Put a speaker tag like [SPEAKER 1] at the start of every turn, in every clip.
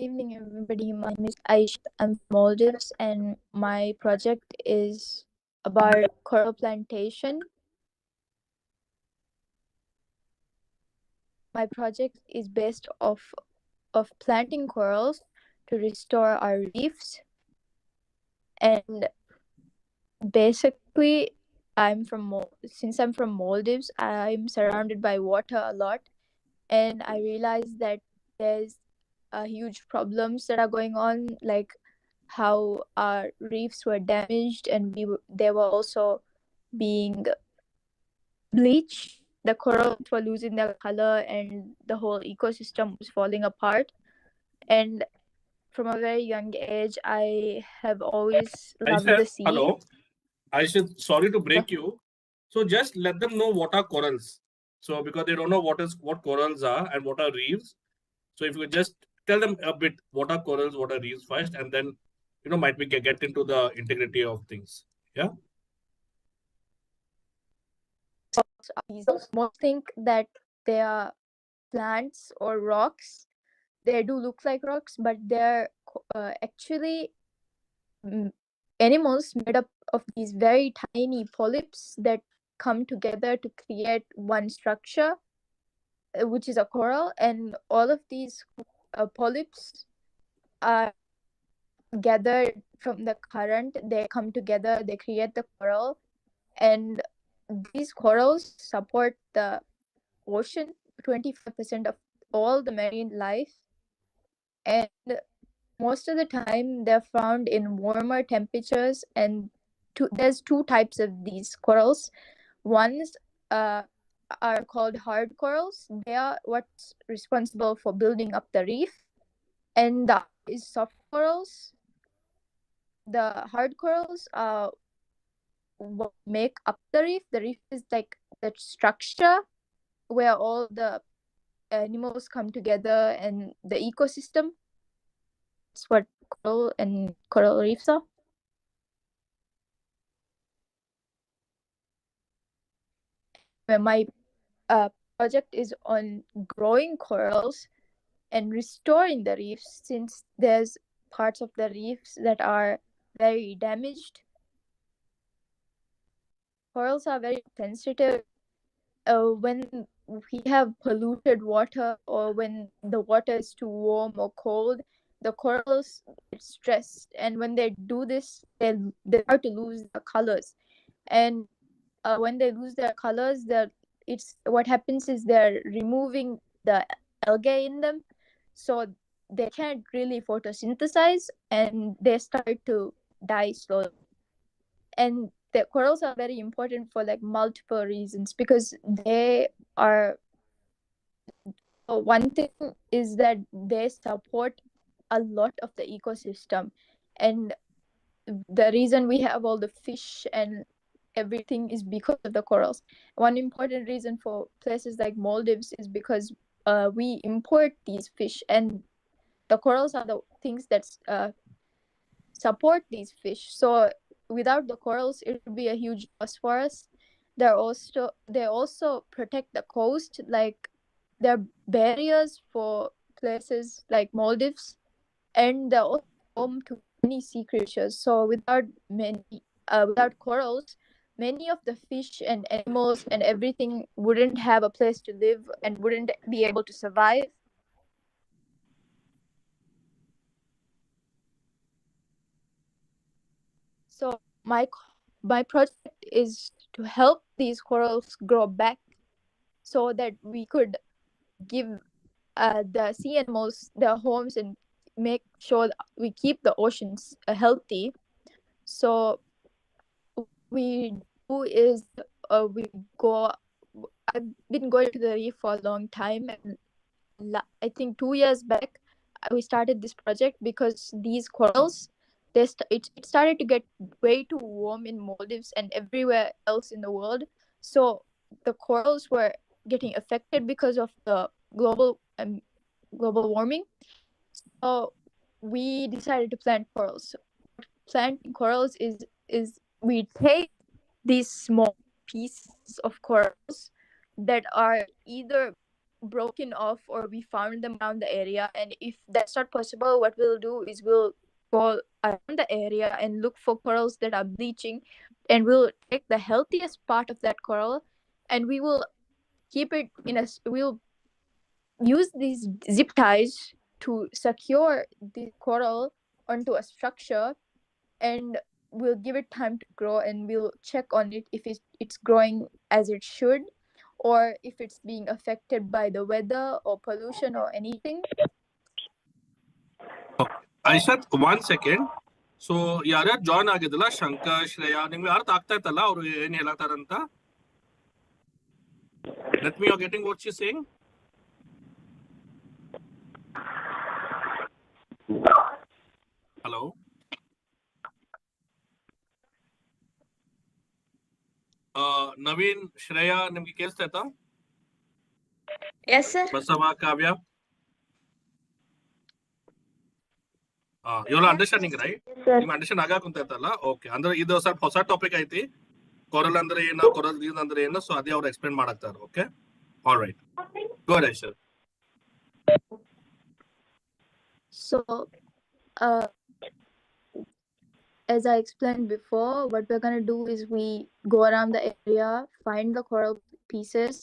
[SPEAKER 1] evening, everybody. My name is Aisha. I'm from Maldives, and my project is about coral plantation. My project is based of planting corals to restore our reefs. And basically, since I'm from Maldives, I'm surrounded by water a lot, and I realized that there's huge problems that are going on, like how our reefs were damaged and they were also being bleached. The corals were losing their color and the whole ecosystem was falling apart. And from a very young age, I have always loved
[SPEAKER 2] Aisha,
[SPEAKER 1] the sea.
[SPEAKER 2] hello. Aisha, sorry to
[SPEAKER 1] Yeah.
[SPEAKER 2] break you. So just let them know what are corals. So because they don't know what corals are and what are reefs. So if you could just tell them a bit what are corals, what are reefs first, and then might we get into the integrity of things. Yeah.
[SPEAKER 1] Most think that they are plants or rocks. They do look like rocks, but they're actually animals made up of these very tiny polyps that come together to create one structure, which is a coral. And all of these polyps are gathered from the current. They come together, they create the coral, and these corals support the ocean, 25% of all the marine life. And most of the time they're found in warmer temperatures, and there's two types of these corals. Ones are called hard corals. They are what's responsible for building up the reef, and the is soft corals. The hard corals are what make up the reef. The reef is like the structure where all the animals come together and the ecosystem. That's what coral and coral reefs are. My project is on growing corals and restoring the reefs, since there's parts of the reefs that are very damaged. Corals are very sensitive when we have polluted water, or when the water is too warm or cold. The corals get stressed, and when they do this, they start to lose their colors. And when they lose their colors, it's what happens is they're removing the algae in them, so they can't really photosynthesize, and they start to die slowly. And the corals are very important for like multiple reasons, because they are one thing is that they support a lot of the ecosystem. And the reason we have all the fish and everything is because of the corals. One important reason for places like Maldives is because we import these fish, and the corals are the things that support these fish. So without the corals, it would be a huge loss for us. They also protect the coast. Like, they're barriers for places like Maldives, and they're also home to many sea creatures. So without corals, many of the fish and animals and everything wouldn't have a place to live and wouldn't be able to survive. So my project is to help these corals grow back, so that we could give the sea animals their homes and make sure that we keep the oceans healthy. So we do is we go. I've been going to the reef for a long time, and I think 2 years back we started this project because these corals, it started to get way too warm in Maldives and everywhere else in the world. So the corals were getting affected because of the global warming. So we decided to plant corals. Planting corals is we take these small pieces of corals that are either broken off or we found them around the area. And if that's not possible, what we'll do is we'll go around the area and look for corals that are bleaching, and we'll take the healthiest part of that coral, and we will keep it in a we'll use these zip ties to secure the coral onto a structure, and we'll give it time to grow, and we'll check on it if it's growing as it should, or if it's being affected by the weather or pollution or anything.
[SPEAKER 2] Aishat, 1 second. So ಯಾರ್ಯಾರು join ಆಗಿದ್ದಲ್ಲ, Shankar, Shreya, ನಿಮ್ಗೆ ಅರ್ಥ ಆಗ್ತಾ ಇತ್ತಲ್ಲ ಅವ್ರು ಏನ್ ಹೇಳತ್ತಾರಂತ? Let me, you're getting what she's saying? Hello? Naveen, Shreya, ನಿಮ್ಗೆ ಕೇಳಿಸ್ತಾ ಆಯ್ತಾ?
[SPEAKER 3] Yes, sir.
[SPEAKER 2] Basava, Kavya, you're understanding, right?
[SPEAKER 3] Sir.
[SPEAKER 2] ನಿಮ್ಗೆ ಅಂಡರ್ಸ್ಟ್ಯಾಂಡ್ ಆಗಾಕುಂತ ಇತ್ತಲ್ಲ? ಓಕೆ, ಅಂದ್ರೆ ಇದು ಸ್ವಲ್ಪ ಹೊಸ ಟಾಪಿಕ್ ಐತಿ. ಕೊರಲ್ ಅಂದ್ರೆ ಏನು, ಕೊರಲ್ ರೀಸ್ ಅಂದ್ರೆ ಏನು, ಸೊ ಅದೇ ಅವ್ರು ಎಕ್ಸ್ಪ್ಲೇನ್ ಮಾಡಾಕ್ತಾರ. Okay, all right, go ahead sir.
[SPEAKER 1] So as I explained before, what we're going to do is we go around the area, find the coral pieces,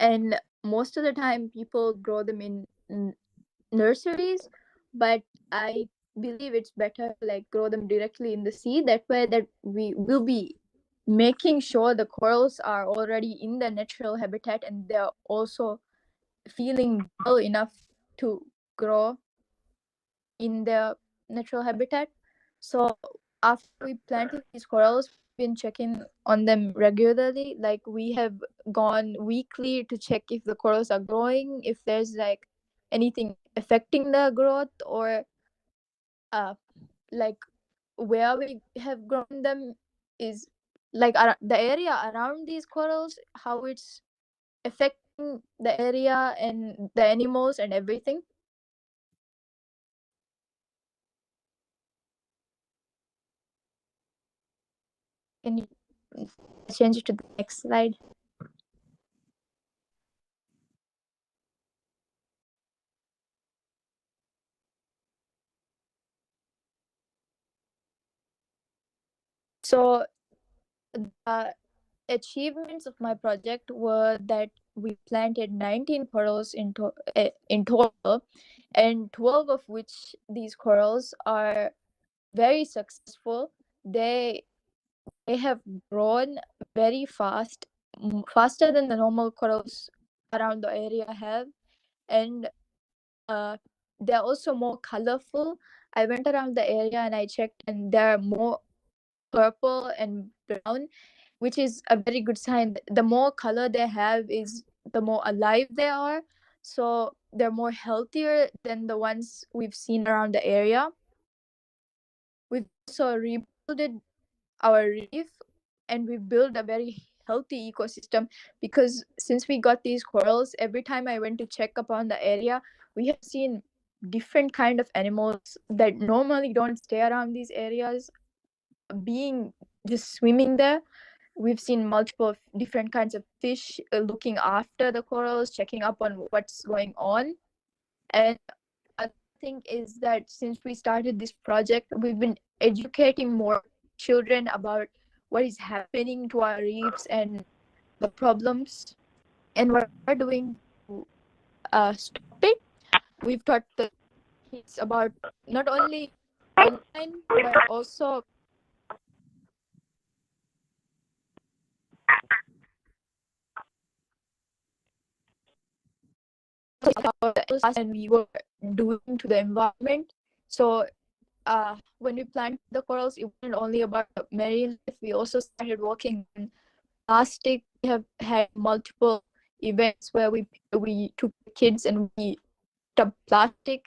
[SPEAKER 1] and most of the time people grow them in nurseries, but I believe it's better to like grow them directly in the sea. That way that we will be making sure the corals are already in the natural habitat and they're also feeling well enough to grow in their natural habitat. So after we planted these corals, we've been checking on them regularly. Like we have gone weekly to check if the corals are growing, if there's like anything affecting the growth, or like where we have grown them is like the area around these corals, how it's affecting the area and the animals and everything. Can you change it to the next slide? So the achievements of my project were that we planted 19 corals in total, and 12 of which these corals are very successful. They have grown very fast, faster than the normal corals around the area have, and they're also more colorful. I went around the area and I checked, and they're more purple and brown, which is a very good sign. The more color they have is the more alive they are, so they're more healthier than the ones we've seen around the area. We've also rebuilt our reef, and we've built a very healthy ecosystem, because since we got these corals, every time I went to check upon the area, we have seen different kind of animals that normally don't stay around these areas being just swimming there. We've seen multiple different kinds of fish looking after the corals, checking up on what's going on. And I think is that since we started this project, we've been educating more children about what is happening to our reefs and the problems, and what we're doing to stop it. We've taught the kids about not only online but also and we were doing to the environment. So when we planted the corals, it wasn't only about marine life. We also started working on plastic. We have had multiple events where we took the kids and we took plastic,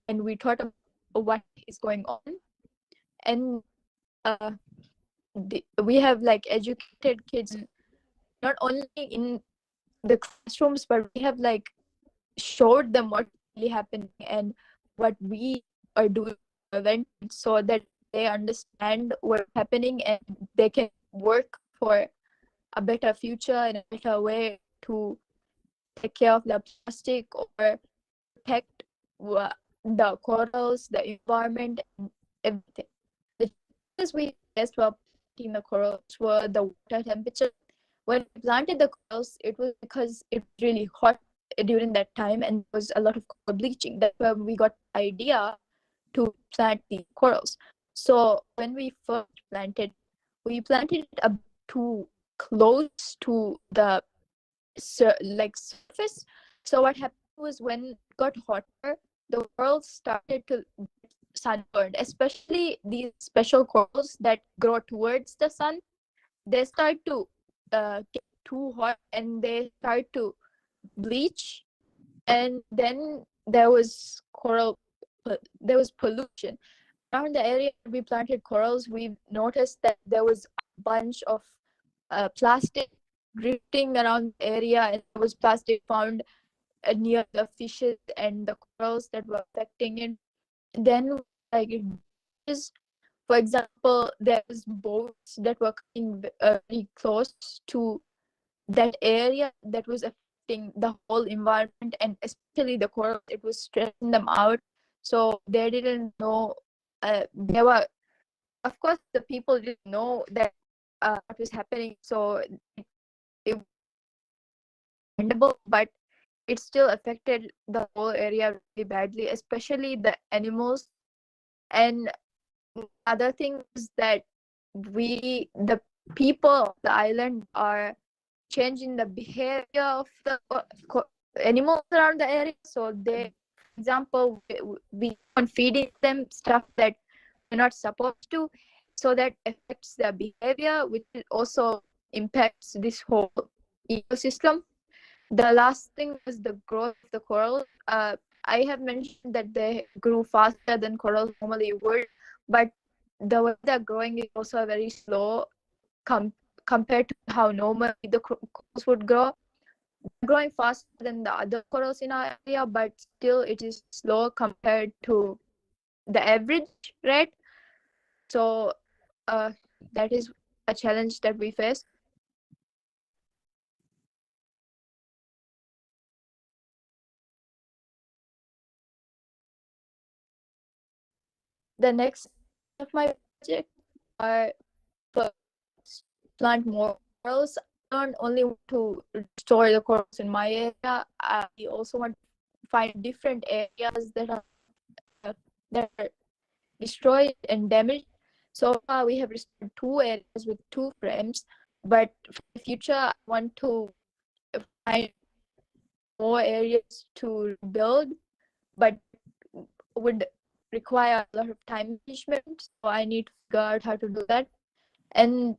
[SPEAKER 1] and we taught them what is going on. And we have like educated kids not only in the classrooms, but we have like showed them what's really happening and what we are doing to prevent it, so that they understand what's happening and they can work for a better future and a better way to take care of the plastic or protect the corals, the environment, and everything. The challenges we faced while planting the corals were the water temperature. When we planted the corals, it was because it was really hot during that time and there was a lot of coral bleaching. That's where we got the idea to plant these corals. So when we first planted, we planted it a bit too close to the surface. So what happened was when it got hotter, the corals started to get sunburned, especially these special corals that grow towards the sun. They start to get too hot and they start to bleach, and then there was pollution around the area we planted corals. We noticed that there was a bunch of plastic drifting around the area, and there was plastic found near the fishes and the corals that were affecting it. Then, like, for example, there was boats that were coming very close to that area that was affecting the whole environment, and especially the corals. It was stressing them out, so they didn't know. They were, of course, the people didn't know that what was happening, so it was understandable, but it still affected the whole area really badly, especially the animals. And other thing is that the people of the island are changing the behavior of the animals around the area. So they, for example, we on feeding them stuff that we're not supposed to, so that affects their behavior, which also impacts this whole ecosystem. The last thing was the growth of the coral. I have mentioned that they grew faster than corals normally would, but the way they're growing is also very slow com- compared to how normally the corals would grow. They're growing faster than the other corals in our area, but still it is slow compared to the average rate. So uh, that is a challenge that we face. The next of my project are to plant more corals. I don't only want to restore the corals in my area. I also want to find different areas that are destroyed and damaged. So far, we have restored 2 areas with 2 frames, but for the future, I want to find more areas to build, but would require a lot of time management. So I need to figure out how to do that. And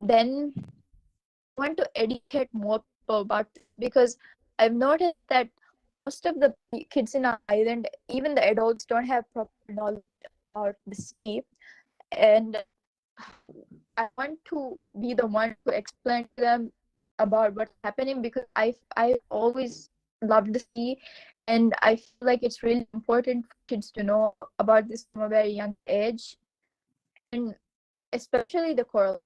[SPEAKER 1] then I want to educate more people about this, because I've noticed that most of the kids in our island, even the adults, don't have proper knowledge about the sea. And I want to be the one to explain to them about what's happening, because I always loved the sea, and I feel like it's really important for kids to know about this from a very young age, and especially the coral.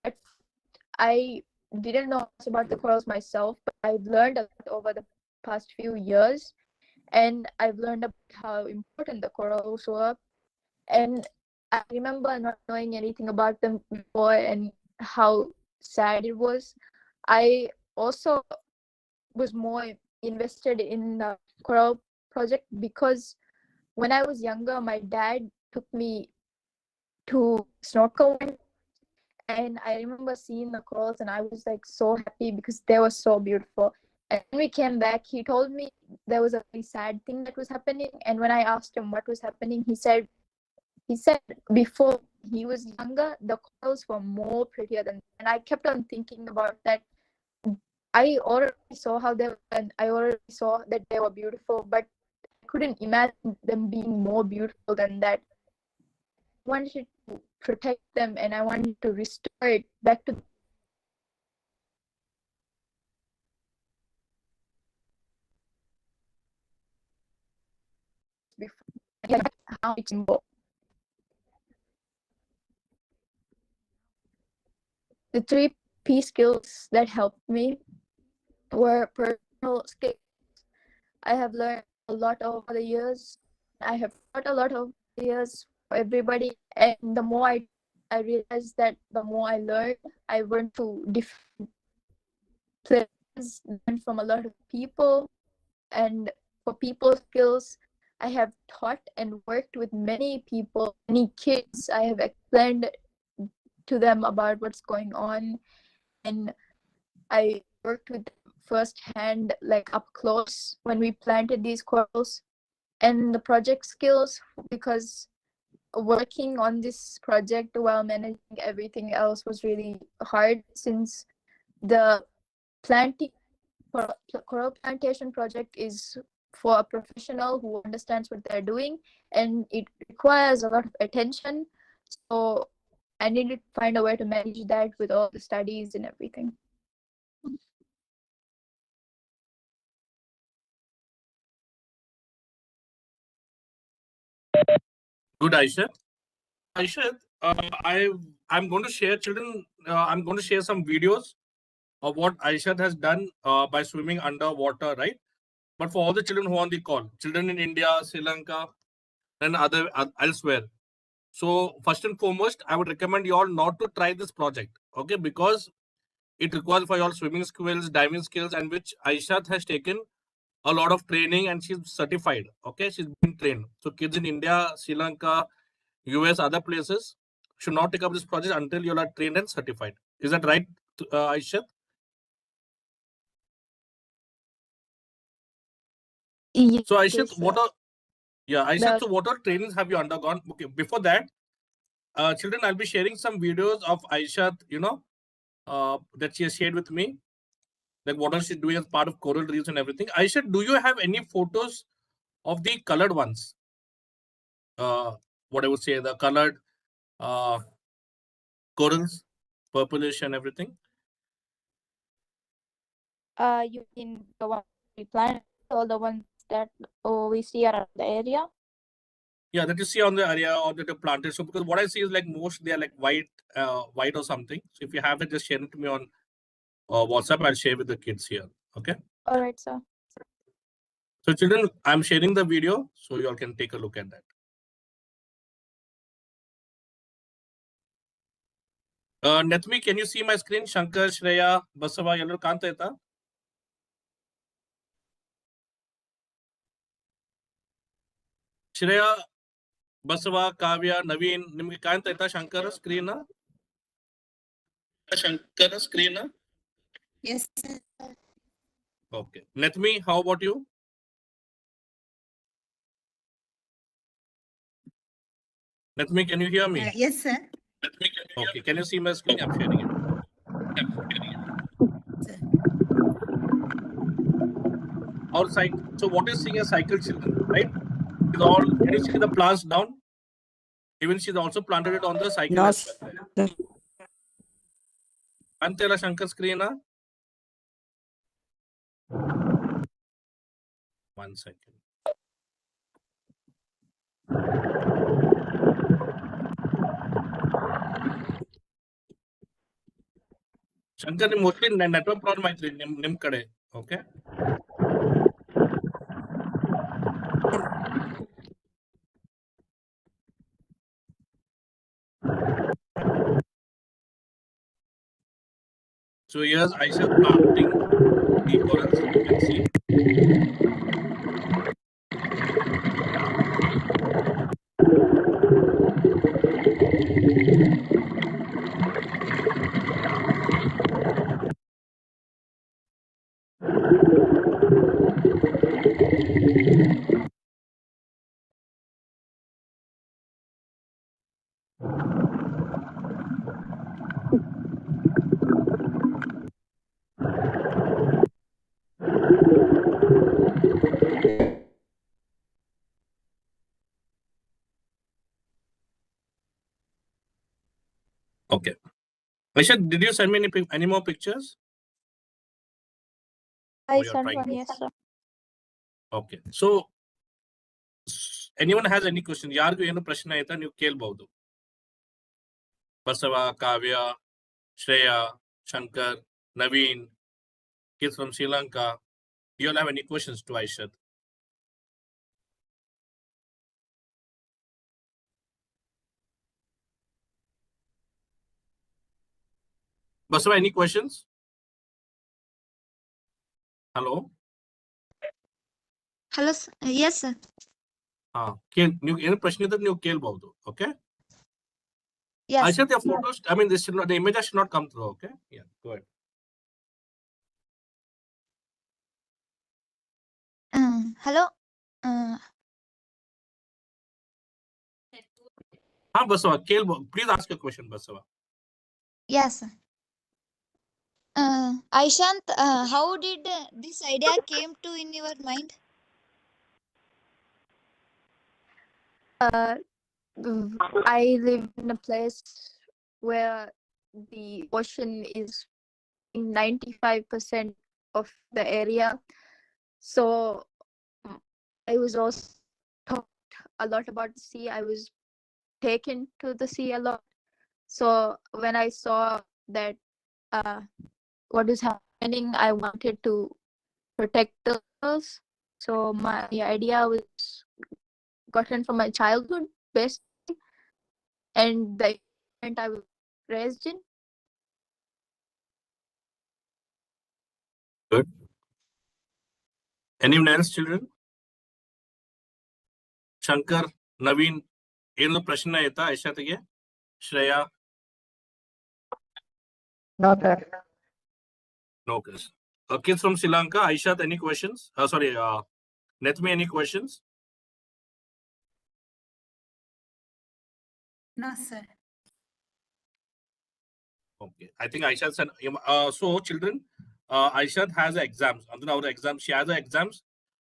[SPEAKER 1] I didn't know much about the corals myself, but I've learned a lot over the past few years, and I've learned about how important the corals were. And I remember not knowing anything about them before and how sad it was. I also was more invested in the coral project because when I was younger, my dad took me to snorkel, and I remember seeing the corals and I was like so happy because they were so beautiful. And when we came back, he told me there was a very sad thing that was happening. And when I asked him what was happening, he said before he was younger, the corals were more prettier than, and I kept on thinking about that. I already saw how they were, and I already saw that they were beautiful, but I couldn't imagine them being more beautiful than that. I wanted to protect them and I wanted to restore it back to before. How it's involved. The 3 P skills that helped me were personal skills. I have learned a lot over the years. I have taught a lot over the years for everybody, and the more I realized that the more I learned. I went to different places, learned from a lot of people, and for people skills, I have taught and worked with many people, many kids. I have explained to them about what's going on, and I worked with them firsthand, like up close, when we planted these corals. And the project skills, because working on this project while managing everything else was really hard, since the planting coral plantation project is for a professional who understands what they're doing, and it requires a lot of attention. So I needed to find a way to manage that with all the studies and everything.
[SPEAKER 2] Good, Aisha. Aisha, I'm going to share children. I'm going to share some videos of what Aisha has done by swimming underwater, right? But for all the children who are on the call, children in India, Sri Lanka, and other elsewhere. So first and foremost, I would recommend you all not to try this project, okay? Because it requires for your swimming skills, diving skills, and which Aishat has taken a lot of training and she's certified. Okay, she's been trained. So kids in India, Sri Lanka, US, other places should not take up this project until you are trained and certified. Is that right, Aishat?
[SPEAKER 1] Yes,
[SPEAKER 2] So
[SPEAKER 1] it
[SPEAKER 2] Aishat,
[SPEAKER 1] is.
[SPEAKER 2] what are yeah, Aishat?
[SPEAKER 1] The
[SPEAKER 2] So what all trainings have you undergone? Okay, before that, children, I'll be sharing some videos of Aishat. That she has shared with me, like what are she doing as part of coral reefs and everything. Aishat, do you have any photos of the colored ones? What I would say, the colored uh, corals, purplish and everything.
[SPEAKER 1] you mean the ones we planted, or the ones that we see around the area?
[SPEAKER 2] Yeah, that you see on the area or that you planted. So because what I see is like most they are like white or something. So if you have it, just share it to me on WhatsApp. I'll share with the kids here. Okay.
[SPEAKER 1] All right, sir.
[SPEAKER 2] So children, I'm sharing the video so you all can take a look at that. Netmi, can you see my screen? Shankar, Shreya, Basava, yellow Kanta. Shreya, Basava, Kavya, Naveen, ನಿಮ್ಗೆ ಕಾಣ್ತಾ ಆಯ್ತಾ Shankar screen? Shankar screen?
[SPEAKER 3] Yes.
[SPEAKER 2] Okay. Netmi, how about you? Netmi, can you hear me?
[SPEAKER 3] Yes, sir.
[SPEAKER 2] Okay. Can you see my screen? I'm sharing it.
[SPEAKER 3] Sir.
[SPEAKER 2] Or cycle. So what is seeing a cycle, children, right? It's all. Can you see the plants down? Even she's also planted it on the cycle
[SPEAKER 3] No,
[SPEAKER 2] as well.
[SPEAKER 3] sir.
[SPEAKER 2] Antela Shankar screen. 1 second. Shankar, mostly network problem ಆಯ್ತು ನಿಮ್ ಕಡೆ. Okay. So here's Aisha planting the corals. You can see. Okay. Aisha, did you send me any more pictures?
[SPEAKER 1] I
[SPEAKER 2] Oh, you're
[SPEAKER 1] sent
[SPEAKER 2] trying
[SPEAKER 1] one,
[SPEAKER 2] to.
[SPEAKER 1] yes, sir.
[SPEAKER 2] Okay. So anyone has any question? ಯಾರಿಗೂ ಏನು ಪ್ರಶ್ನೆ ಆಯ್ತಾ ನೀವು ಕೇಳಬಹುದು. ಬಸವ, ಕಾವ್ಯ, Shreya, Shankar, Naveen, kids from Sri Lanka. Do you all have any questions to Aishat? Basava, any questions? Hello?
[SPEAKER 3] Hello, yes, sir.
[SPEAKER 2] ನೀವು ಏನು ಪ್ರಶ್ನೆ ಇದ್ರೆ ನೀವು ಕೇಳ್ಬಹುದು. Okay?
[SPEAKER 3] Yes.
[SPEAKER 2] I said the photos, I mean, this should not, the images should not come through. Okay? Yeah, go ahead.
[SPEAKER 3] Hello.
[SPEAKER 2] Basava, please ask a question, Basava.
[SPEAKER 3] Yes. Aishant, how did this idea came to in your mind?
[SPEAKER 1] I live in a place where the ocean is 95% of the area. So I was also taught a lot about the sea. I was taken to the sea a lot. So when I saw that what is happening, I wanted to protect the girls. So my idea was gotten from my childhood, basically, and the environment I was raised in.
[SPEAKER 2] Good. Anyone else, children? Shankar, Naveen, ಏನು ಪ್ರಶ್ನೆ ಆಯ್ತಾ ಐಶಾತಿಗೆ? Shreya?
[SPEAKER 4] No, sir.
[SPEAKER 2] No, Chris. Kids from Sri Lanka, Aishat, any questions? Sorry, Netmi, any questions?
[SPEAKER 5] No, sir.
[SPEAKER 2] Okay, I think Aishat said, so children, Aishat has exams. She has exams.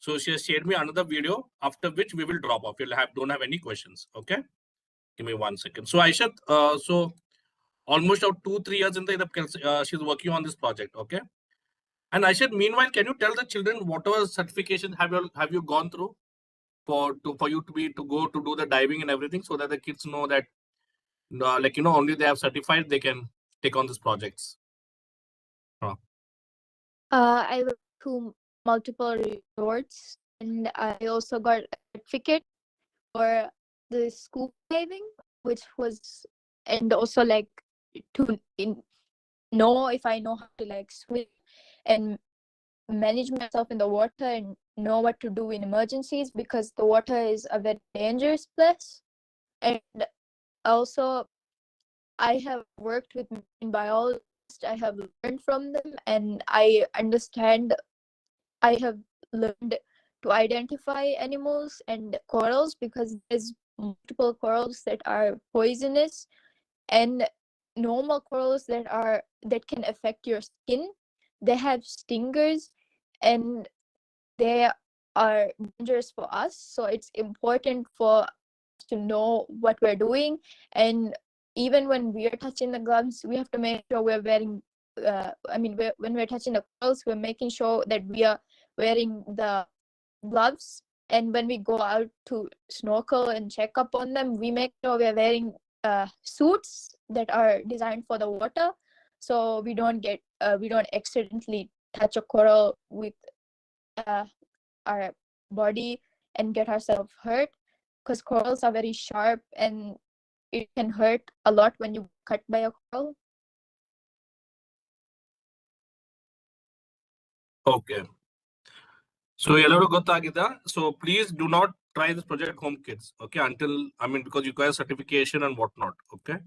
[SPEAKER 2] So she has shared me another video, after which we will drop off. You'll don't have any questions. Okay. Give me 1 second. So Aishat, so almost out 2-3 years in the she's working on this project. Okay. And Aishat, meanwhile, can you tell the children whatever certification have you gone through for you to go to do the diving and everything, so that the kids know that only they have certified, they can take on these projects.
[SPEAKER 1] I went to multiple resorts, and I also got a certificate for the scuba diving, which was, and also like to know if I know how to like swim and manage myself in the water and know what to do in emergencies, because the water is a very dangerous place. And also I have worked with marine biologists. I have learned from them, and I have learned to identify animals and corals, because there's multiple corals that are poisonous, and normal corals that can affect your skin. They have stingers, and they are dangerous for us. So it's important for us to know what we're doing. And even when we are touching the gloves, we have to make sure we're wearing when we're touching the corals, we're making sure that we are wearing the gloves. And when we go out to snorkel and check up on them, we make sure we're wearing suits that are designed for the water, so we don't accidentally touch a coral with our body and get ourselves hurt, because corals are very sharp and it can hurt a lot when you cut by a coral.
[SPEAKER 2] Okay. So ಎಲ್ಲರೂ ಗೊತ್ತಾಗಿದೆ. So please do not try this project at home, kids. Okay, because you require certification and whatnot. Okay.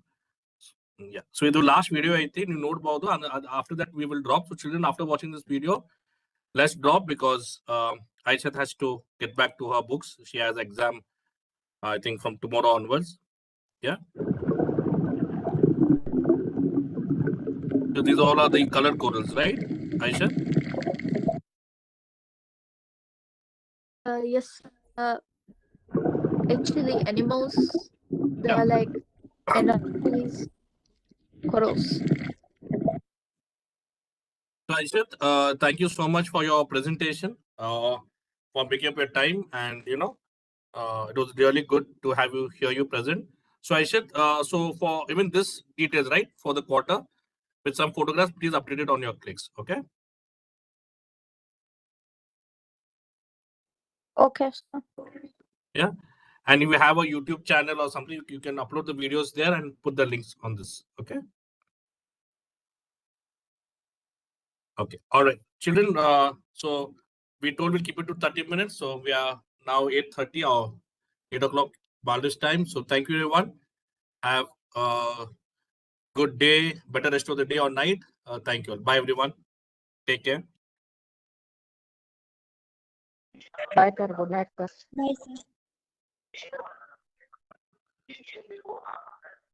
[SPEAKER 2] Yeah. So in the last video, I think you note and after that we will drop. So children, after watching this video, let's drop, because Aishat has to get back to her books. She has exam, I think, from tomorrow onwards. Yeah. So these all are the colored corals, right, Aishat?
[SPEAKER 1] Yes. Actually, animals, they
[SPEAKER 2] Yeah.
[SPEAKER 1] are like anomalies, corals.
[SPEAKER 2] So Aishat, thank you so much for your presentation, for making up your time, and it was really good to have you here, you present. So Aishat, so for even this details, right, for the quarter with some photographs, please update it on your clicks. Okay.
[SPEAKER 1] Okay, sir.
[SPEAKER 2] Yeah. And if you have a YouTube channel or something, you can upload the videos there and put the links on this. Okay. Okay. All right. Children, so we told we'll keep it to 30 minutes. So we are now 8:30 or 8 o'clock Bangladesh time. So thank you, everyone. Have a good day, better rest of the day or night. Thank you all. Bye, everyone. Take care.
[SPEAKER 4] Bye, sir. Good night, sir.
[SPEAKER 3] Bye, sir.